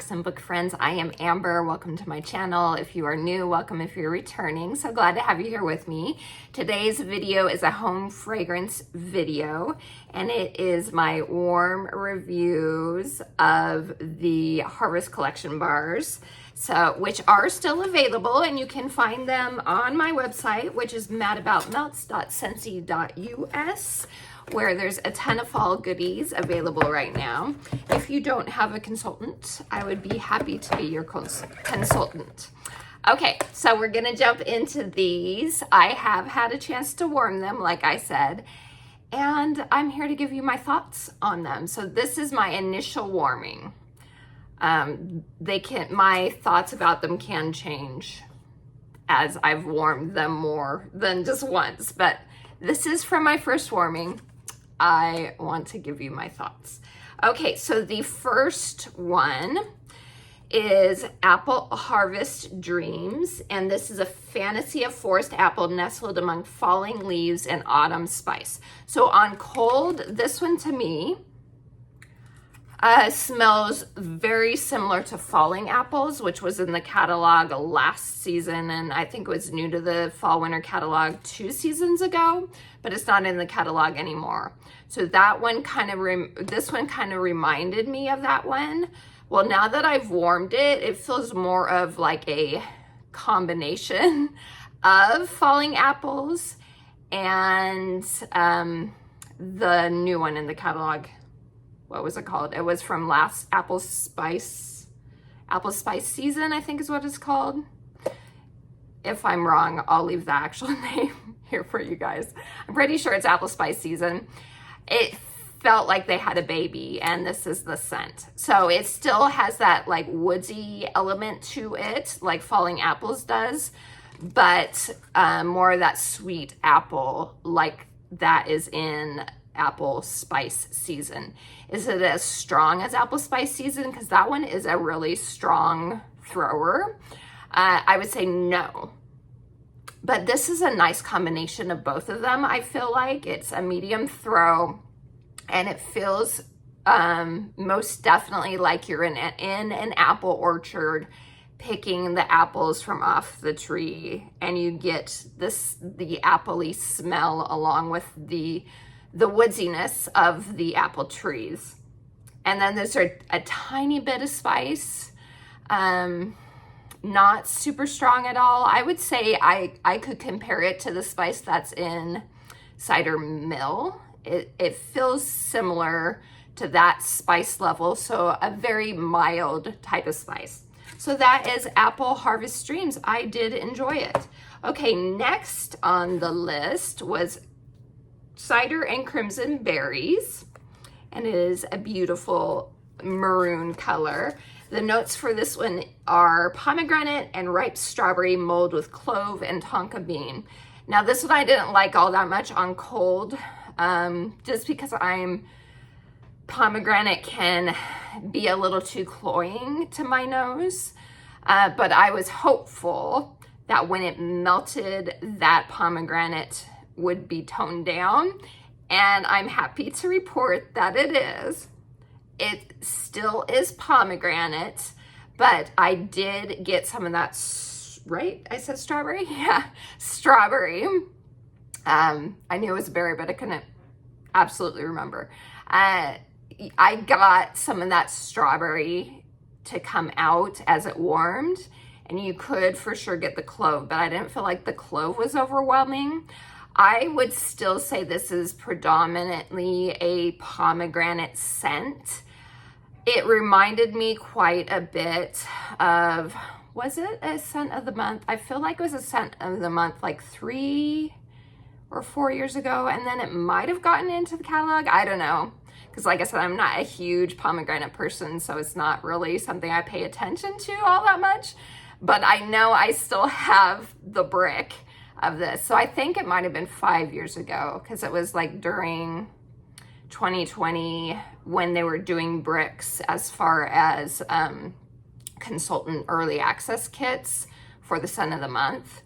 Hacks and Book Friends. I am Amber. Welcome to my channel. If you are new, welcome if you're returning. So glad to have you here with me. Today's video is a home fragrance video, and it is my warm reviews of the Harvest Collection bars, which are still available, and you can find them on my website, which is madaboutmelts.scentsy.us, where there's a ton of fall goodies available right now. If you don't have a consultant, I would be happy to be your consultant. Okay, so we're gonna jump into these. I have had a chance to warm them, like I said, and I'm here to give you my thoughts on them. So this is my initial warming. My thoughts about them can change as I've warmed them more than just once, but this is from my first warming. I want to give you my thoughts. Okay, so the first one is Apple Harvest Dreams, and this is a fantasy of forest apple nestled among falling leaves and autumn spice. So on cold, this one to me smells very similar to Falling Apples, which was in the catalog last season, and I think it was new to the fall winter catalog 2 seasons ago, but it's not in the catalog anymore. So that one this one kind of reminded me of that one. Well, now that I've warmed it, it feels more of like a combination of Falling Apples and the new one in the catalog. What was it called? It was from last Apple Spice season, I think is what it's called. If I'm wrong, I'll leave the actual name here for you guys. I'm pretty sure it's Apple Spice season. It felt like they had a baby, and this is the scent. So it still has that like woodsy element to it, like Falling Apples does, but more of that sweet apple like that is in Apple Spice season. Is it as strong as Apple Spice season? Because that one is a really strong thrower. I would say no. But this is a nice combination of both of them. I feel like it's a medium throw, and it feels most definitely like you're in an apple orchard picking the apples from off the tree, and you get the appley smell along with the woodsiness of the apple trees. And then there's a tiny bit of spice, not super strong at all. I would say I could compare it to the spice that's in Cider Mill. It feels similar to that spice level, so a very mild type of spice. So that is Apple Harvest Dreams. I did enjoy it. Okay, next on the list was Cider and Crimson Berries, and it is a beautiful maroon color. The notes for this one are pomegranate and ripe strawberry mulled with clove and tonka bean. Now this one I didn't like all that much on cold, just because pomegranate can be a little too cloying to my nose, but I was hopeful that when it melted, that pomegranate would be toned down, and I'm happy to report that it is. It still is pomegranate, but I did get some of that, right? I said strawberry? Yeah, strawberry. I knew it was a berry, but I couldn't absolutely remember. I got some of that strawberry to come out as it warmed, and you could for sure get the clove, but I didn't feel like the clove was overwhelming. I would still say this is predominantly a pomegranate scent. It reminded me quite a bit of, was it a scent of the month? I feel like it was a scent of the month like 3 or 4 years ago, and then it might have gotten into the catalog. I don't know, because like I said, I'm not a huge pomegranate person, so it's not really something I pay attention to all that much, but I know I still have the brick of this. So I think it might have been 5 years ago, because it was like during 2020 when they were doing bricks as far as consultant early access kits for the scent of the month.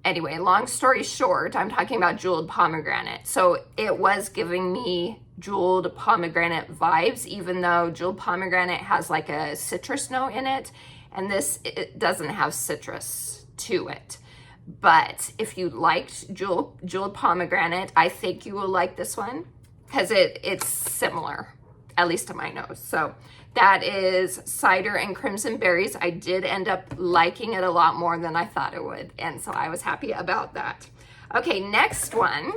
Anyway, long story short, I'm talking about jeweled pomegranate. So it was giving me jeweled pomegranate vibes, even though jeweled pomegranate has like a citrus note in it, and this, it doesn't have citrus to it. But if you liked jeweled pomegranate, I think you will like this one, because it's similar, at least to my nose. So that is Cider and Crimson Berries. I did end up liking it a lot more than I thought it would, and so I was happy about that. Okay, next one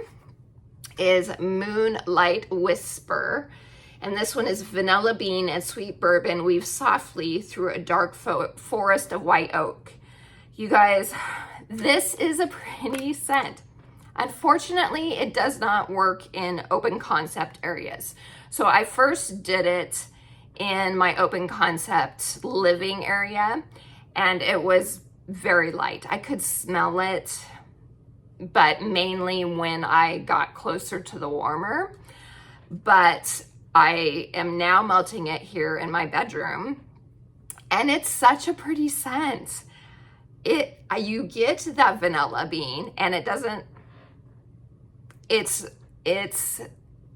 is Moonlight Whisper. And this one is vanilla bean and sweet bourbon weave softly through a dark forest of white oak. You guys, this is a pretty scent. Unfortunately, it does not work in open concept areas. So I first did it in my open concept living area, and it was very light. I could smell it, but mainly when I got closer to the warmer. But I am now melting it here in my bedroom, and it's such a pretty scent. You get that vanilla bean, and it's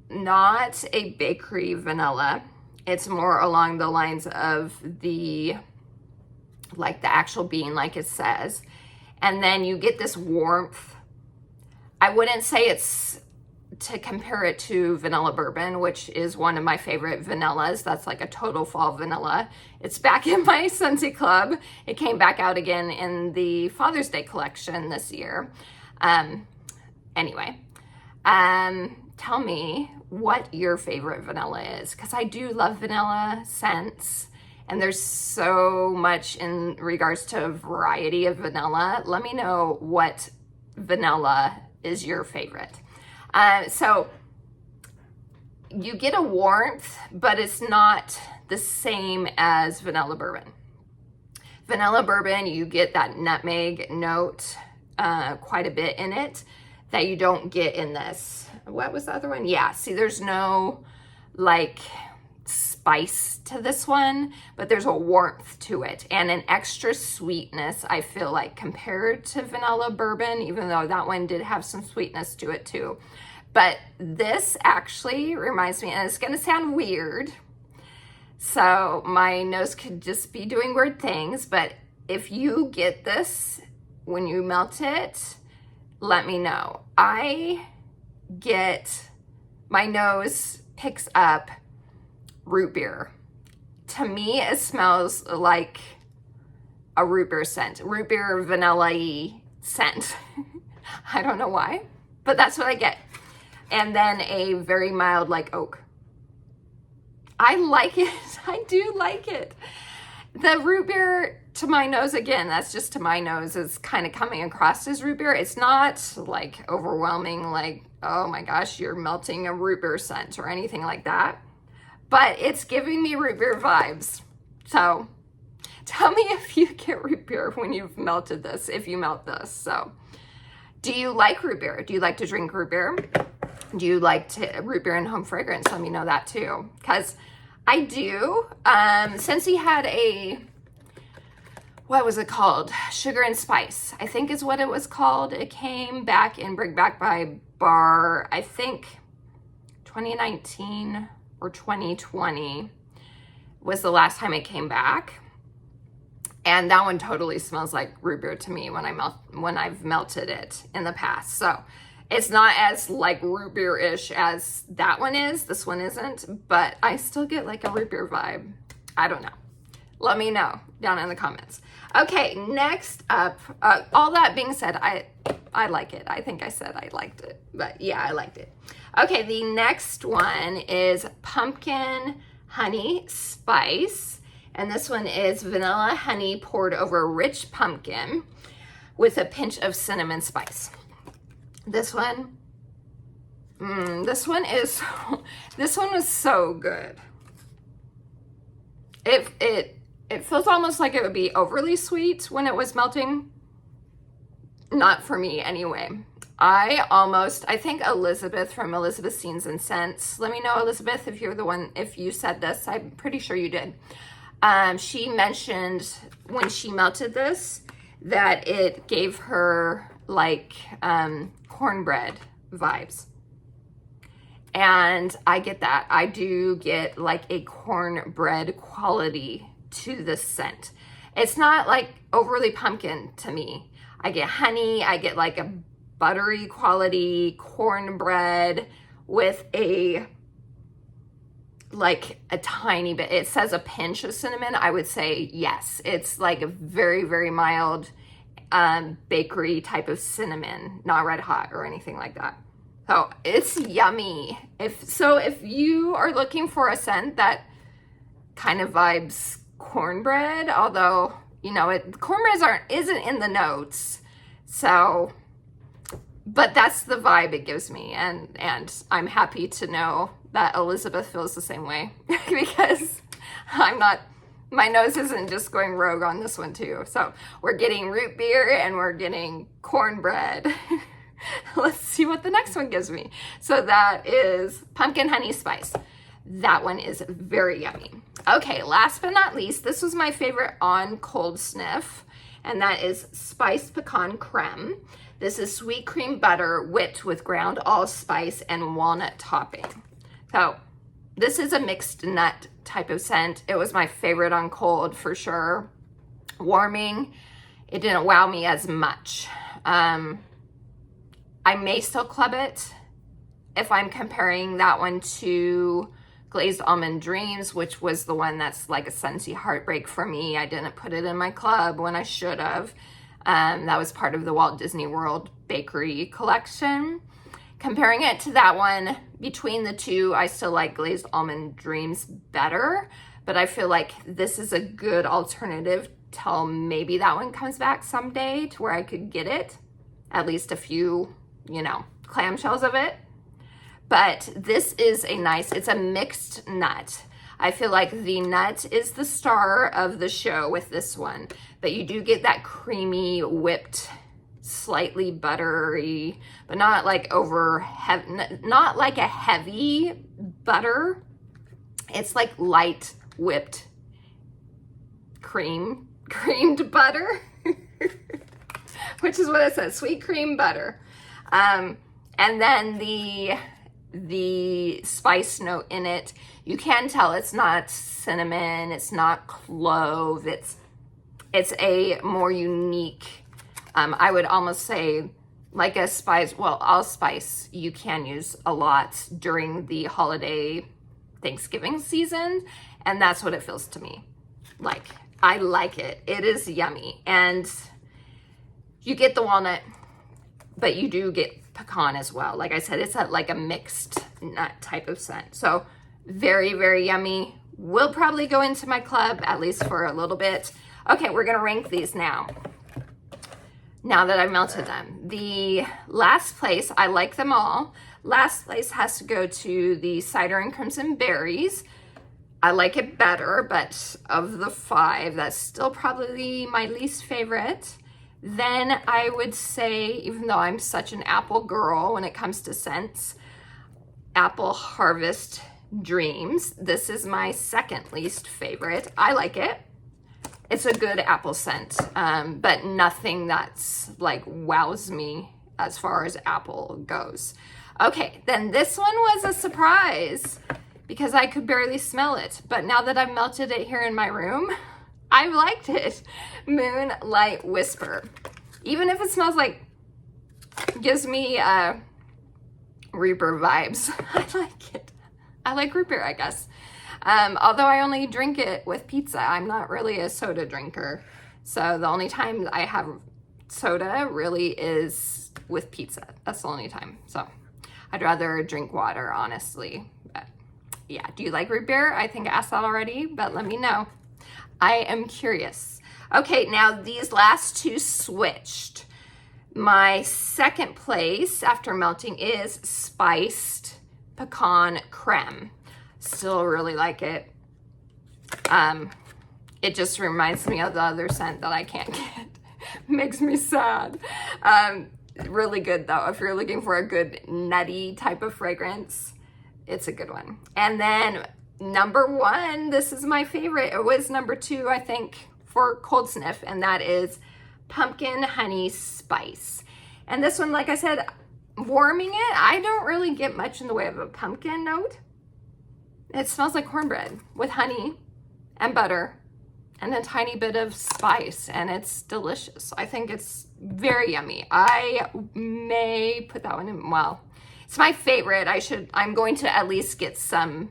not a bakery vanilla. It's more along the lines of the actual bean, like it says. And then you get this warmth. I wouldn't say it's to compare it to vanilla bourbon, which is one of my favorite vanillas. That's like a total fall vanilla. It's back in my Scentsy club. It came back out again in the Father's Day collection this year. Anyway, tell me what your favorite vanilla is, because I do love vanilla scents, and there's so much in regards to a variety of vanilla. Let me know what vanilla is your favorite. So you get a warmth, but it's not the same as vanilla bourbon. Vanilla bourbon, you get that nutmeg note quite a bit in it that you don't get in this. What was the other one? Yeah, see, there's no like spice to this one, but there's a warmth to it and an extra sweetness, I feel like, compared to vanilla bourbon, even though that one did have some sweetness to it too. But this actually reminds me, and it's gonna sound weird, so my nose could just be doing weird things, but if you get this when you melt it, let me know. My nose picks up root beer. To me, it smells like a root beer scent, root beer vanilla-y scent. I don't know why, but that's what I get. And then a very mild like oak. I like it. I do like it. The root beer to my nose, again, that's just to my nose, is kind of coming across as root beer. It's not like overwhelming, like, oh my gosh, you're melting a root beer scent or anything like that. But it's giving me root beer vibes. So tell me if you get root beer when you've melted this, if you melt this. So do you like root beer? Do you like to drink root beer? Do you like root beer and home fragrance? Let me know that too, because I do. Scentsy had what was it called? Sugar and Spice, I think is what it was called. It came back in Bring Back by Bar, I think 2019 or 2020 was the last time it came back. And that one totally smells like root beer to me when I've melted it in the past. So it's not as like root beer-ish as that one is. This one isn't, but I still get like a root beer vibe. I don't know. Let me know down in the comments. Okay, next up, all that being said, I like it. I think I said I liked it, but yeah, I liked it. Okay, the next one is Pumpkin Honey Spice. And this one is vanilla honey poured over rich pumpkin with a pinch of cinnamon spice. This one was so good. It feels almost like it would be overly sweet when it was melting. Not for me anyway. I think Elizabeth from Elizabeth Scenes and Scents, let me know, Elizabeth, if you're the one, if you said this, I'm pretty sure you did. She mentioned when she melted this that it gave her like cornbread vibes. And I get that. I do get like a cornbread quality to the scent. It's not like overly pumpkin to me. I get honey, I get like a buttery quality cornbread with like a tiny bit. It says a pinch of cinnamon. I would say yes. It's like a very, very mild bakery type of cinnamon, not red hot or anything like that. So it's yummy. If you are looking for a scent that kind of vibes cornbread, although, you know, cornbread isn't in the notes. So, but that's the vibe it gives me. And I'm happy to know that Elizabeth feels the same way because my nose isn't just going rogue on this one too. So we're getting root beer and we're getting cornbread. Let's see what the next one gives me. So that is pumpkin honey spice. That one is very yummy. Okay, last but not least, this was my favorite on cold sniff, and that is spiced pecan creme. This is sweet cream butter whipped with ground allspice and walnut topping. So this is a mixed nut type of scent. It was my favorite on cold for sure. Warming, it didn't wow me as much. I may still club it if I'm comparing that one to Glazed Almond Dreams, which was the one that's like a Scentsy heartbreak for me. I didn't put it in my club when I should have. That was part of the Walt Disney World Bakery collection. Comparing it to that one, between the two, I still like Glazed Almond Dreams better, but I feel like this is a good alternative till maybe that one comes back someday to where I could get it, at least a few, you know, clamshells of it. But this is it's a mixed nut. I feel like the nut is the star of the show with this one, but you do get that creamy, whipped, slightly buttery, but not like not like a heavy butter. It's like light whipped creamed butter, which is what it says, sweet cream butter. And then the spice note in it, you can tell it's not cinnamon, it's not clove, it's a more unique, I would almost say like a spice, well, allspice you can use a lot during the holiday Thanksgiving season, and that's what it feels to me. Like, I like it. It is yummy. And you get the walnut, but you do get pecan as well. Like I said, it's like a mixed nut type of scent. So very, very yummy. Will probably go into my club, at least for a little bit. Okay, we're gonna rank these now. Now that I've melted them. The last place, I like them all. Last place has to go to the Cider and Crimson Berries. I like it better, but of the 5, that's still probably my least favorite. Then I would say, even though I'm such an apple girl when it comes to scents, Apple Harvest Dreams. This is my second least favorite. I like it. It's a good apple scent, but nothing that's like wows me as far as apple goes. Okay, then this one was a surprise because I could barely smell it. But now that I've melted it here in my room, I liked it. Moonlight Whisper. Even if it smells like, gives me Reaper vibes. I like it. I like root beer, I guess. Although I only drink it with pizza. I'm not really a soda drinker. So the only time I have soda really is with pizza. That's the only time. So I'd rather drink water, honestly. But yeah, do you like root beer? I think I asked that already, but let me know. I am curious. Okay, now these last two switched. My second place after melting is Spiced Pecan Creme. Still really like it. It just reminds me of the other scent that I can't get. Makes me sad. Really good though. If you're looking for a good nutty type of fragrance, it's a good one. And then number 1, this is my favorite. It was number 2, I think, for cold sniff, and that is Pumpkin Honey Spice. And this one, like I said, warming it, I don't really get much in the way of a pumpkin note. It smells like cornbread with honey and butter and a tiny bit of spice, and it's delicious. I think it's very yummy. I may put that one in, well, it's my favorite. I'm going to at least get some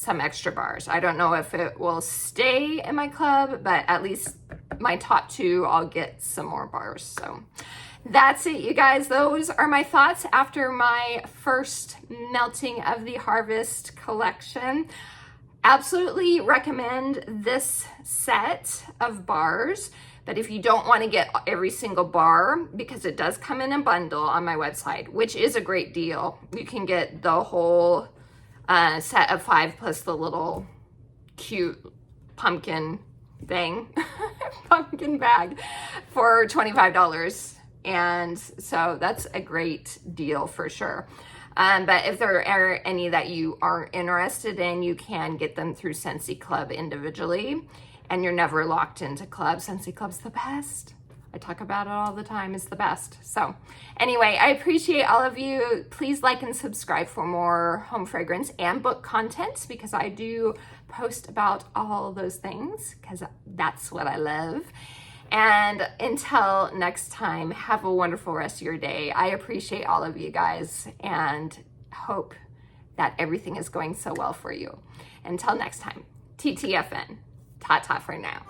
extra bars. I don't know if it will stay in my club, but at least my top 2, I'll get some more bars. So that's it, you guys. Those are my thoughts after my first melting of the Harvest collection. Absolutely recommend this set of bars, but if you don't want to get every single bar, because it does come in a bundle on my website, which is a great deal. You can get the whole set of 5 plus the little cute pumpkin thing, pumpkin bag for $25. And so that's a great deal for sure. But if there are any that you aren't interested in, you can get them through Scentsy Club individually, and you're never locked into Club. Scentsy Club's the best. I talk about it all the time. It's the best. So anyway, I appreciate all of you. Please like and subscribe for more home fragrance and book content, because I do post about all those things because that's what I love. And until next time, have a wonderful rest of your day. I appreciate all of you guys and hope that everything is going so well for you. Until next time, TTFN. Ta-ta for now.